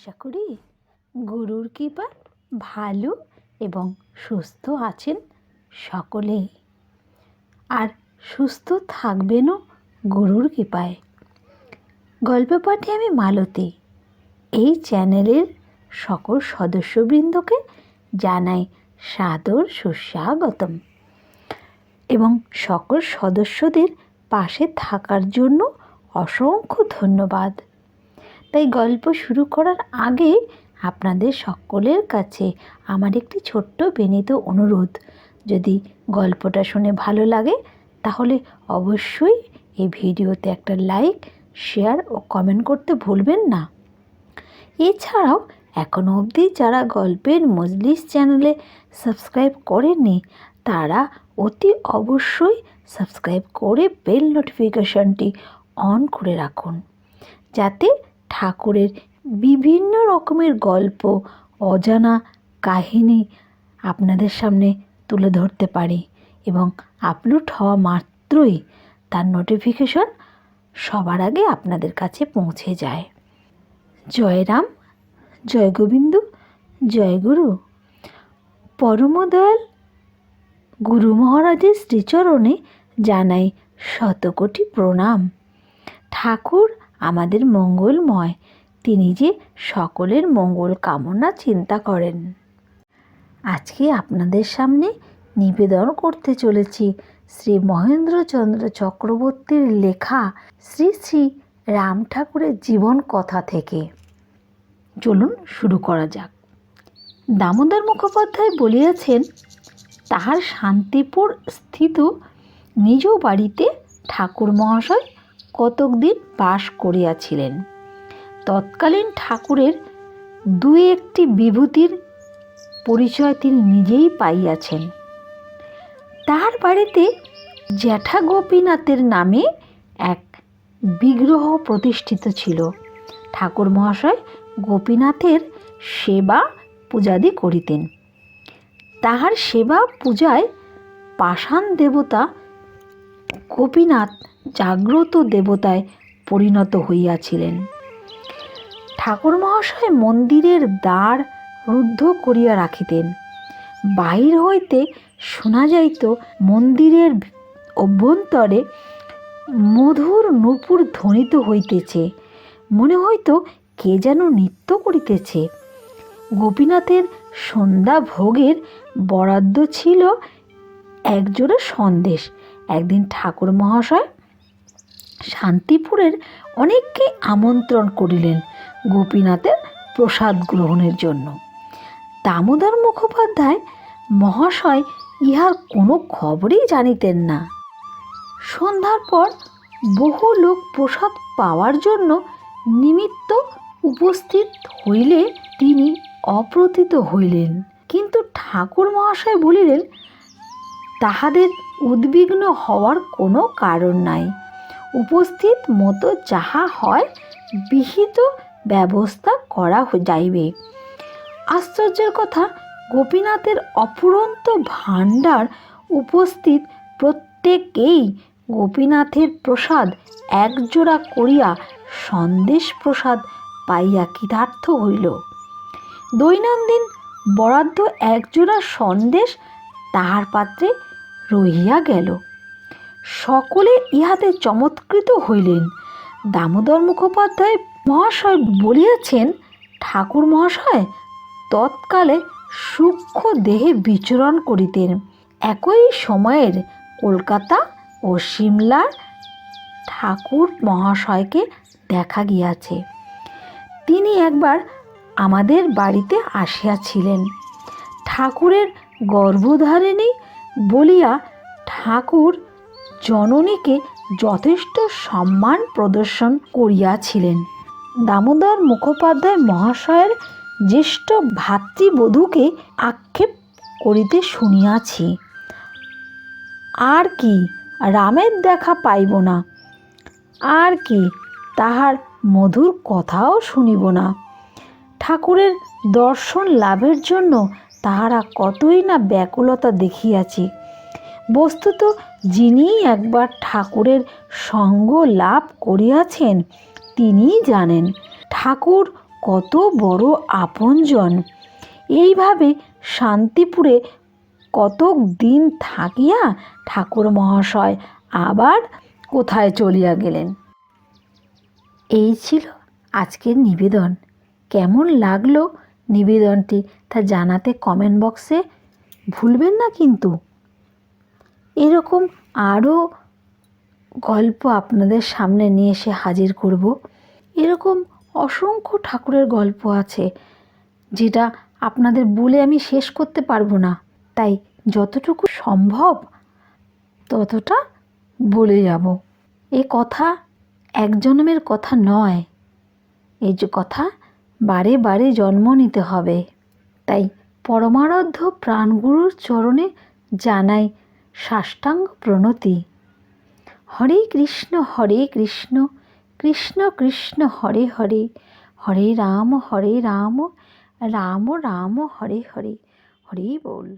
আশা করি গুরুর কৃপায় ভালো এবং সুস্থ আছেন সকলেই, আর সুস্থ থাকবেনও গুরুর কৃপায়। গল্প পাঠে আমি মালতী। এই চ্যানেলের সকল সদস্যবৃন্দকে জানাই সাদর সুস্বাগতম এবং সকল সদস্যদের পাশে থাকার জন্য অসংখ্য ধন্যবাদ। তাই গল্প শুরু করার আগে আপনাদের সকলের কাছে আমার একটি ছোট্ট বিনীত অনুরোধ, যদি গল্পটা শুনে ভালো লাগে তাহলে অবশ্যই এই ভিডিওতে একটা লাইক, শেয়ার ও কমেন্ট করতে ভুলবেন না। এছাড়াও এখনও অবধি যারা গল্পের মজলিস চ্যানেলে সাবস্ক্রাইব করেননি তারা অতি অবশ্যই সাবস্ক্রাইব করে বেল নোটিফিকেশনটি অন করে রাখুন, যাতে ঠাকুরের বিভিন্ন রকমের গল্প, অজানা কাহিনী আপনাদের সামনে তুলে ধরতে পারি এবং আপলোড হওয়া মাত্রই তার নোটিফিকেশন সবার আগে আপনাদের কাছে পৌঁছে যায়। জয় রাম, জয় গোবিন্দ, জয় গুরু। পরমদয়াল গুরু মহারাজের শ্রীচরণে জানাই শতকোটি প্রণাম। ঠাকুর আমাদের মঙ্গলময়, তিনি যে সকলের মঙ্গল কামনা চিন্তা করেন। আজকে আপনাদের সামনে নিবেদন করতে চলেছি শ্রী মহেন্দ্রচন্দ্র চক্রবর্তীর লেখা শ্রী শ্রী রাম ঠাকুরের জীবন কথা থেকে। চলুন শুরু করা যাক। দামোদর মুখোপাধ্যায় বলিয়াছেন, তাহার শান্তিপুর স্থিত নিজ বাড়িতে ঠাকুর মহাশয় কতক দিন বাস করিয়াছিলেন। তৎকালীন ঠাকুরের দুই একটি বিভূতির পরিচয় তিনি নিজেই পাইয়াছেন। তার বাড়িতে জ্যাঠা গোপীনাথের নামে এক বিগ্রহ প্রতিষ্ঠিত ছিল। ঠাকুর মহাশয় গোপীনাথের সেবা পূজাদি করিতেন। তাহার সেবা পূজায় পাষাণ দেবতা গোপীনাথ জাগ্রত দেবতায় পরিণত হইয়াছিলেন। ঠাকুর মহাশয় মন্দিরের দ্বার রুদ্ধ করিয়া রাখিতেন। বাহির হইতে শোনা যাইত মন্দিরের অভ্যন্তরে মধুর নূপুর ধ্বনিত হইতেছে, মনে হইত কে যেন নৃত্য করিতেছে। গোপীনাথের সন্ধ্যা ভোগের বরাদ্দ ছিল একজোড়া সন্দেশ। একদিন ঠাকুর মহাশয় শান্তিপুরের অনেককে আমন্ত্রণ করিলেন গোপীনাথের প্রসাদ গ্রহণের জন্য। দামোদর মুখোপাধ্যায় মহাশয় ইহার কোনো খবরই জানিতেন না। সন্ধ্যার পর বহু লোক প্রসাদ পাওয়ার জন্য নিমিত্ত উপস্থিত হইলে তিনি অপ্রতীত হইলেন। কিন্তু ঠাকুর মহাশয় বলিলেন, তাহাদের উদ্বিগ্ন হওয়ার কোনো কারণ নাই, উপস্থিত মতো যাহা হয় বিহিত ব্যবস্থা করা যাইবে। আশ্চর্যের কথা, গোপীনাথের অফুরন্ত ভাণ্ডার উপস্থিত প্রত্যেকেই গোপীনাথের প্রসাদ একজোড়া করিয়া সন্দেশ প্রসাদ পাইয়া কৃতার্থ হইল। দৈনন্দিন বরাদ্দ একজোড়া সন্দেশ তাহার পাত্রে রহিয়া গেল। সকলে ইহাতে চমৎকৃত হইলেন। দামোদর মুখোপাধ্যায় মহাশয় বলিয়াছেন, ঠাকুর মহাশয় তৎকালে সূক্ষ্ম দেহে বিচরণ করিতেন। একই সময়ের কলকাতা ও সিমলার ঠাকুর মহাশয়কে দেখা গিয়াছে। তিনি একবার আমাদের বাড়িতে আসিয়াছিলেন। ঠাকুরের গর্ভধারিণী বলিয়া ঠাকুর জননীকে যথেষ্ট সম্মান প্রদর্শন করিয়াছিলেন। দামোদর মুখোপাধ্যায় মহাশয়ের জ্যেষ্ঠ ভাতৃবধূকে আক্ষেপ করিতে শুনিয়াছি। আর কি রামের দেখা পাইব না, আর কি তাহার মধুর কথাও শুনিব না। ঠাকুরের দর্শন লাভের জন্য তাহারা কতই না ব্যাকুলতা দেখিয়াছি। বস্তুত যিনি একবার ঠাকুরের সঙ্গ লাভ করিয়াছেন তিনিই জানেন ঠাকুর কত বড় আপনজন। এইভাবে শান্তিপুরে কতক দিন থাকিয়া ঠাকুর মহাশয় আবার কোথায় চলিয়া গেলেন। এই ছিল আজকের নিবেদন। কেমন লাগলো নিবেদনটি তা জানাতে কমেন্ট বক্সে ভুলবেন না কিন্তু। এরকম আরও গল্প আপনাদের সামনে নিয়ে এসে হাজির করব। এরকম অসংখ্য ঠাকুরের গল্প আছে যেটা আপনাদের বলে আমি শেষ করতে পারবো না, তাই যতটুকু সম্ভব ততটা বলে যাব। এ কথা এক জন্মের কথা নয়, এই যে কথা বারে বারে জন্ম নিতে হবে। তাই পরমারাধ্য প্রাণগুরুর চরণে জানাই সাষ্টাঙ্গ প্রণতি। হরে কৃষ্ণ কৃষ্ণ কৃষ্ণ হরে হরে, হরে রাম রাম রাম হরে হরে। হরি বল।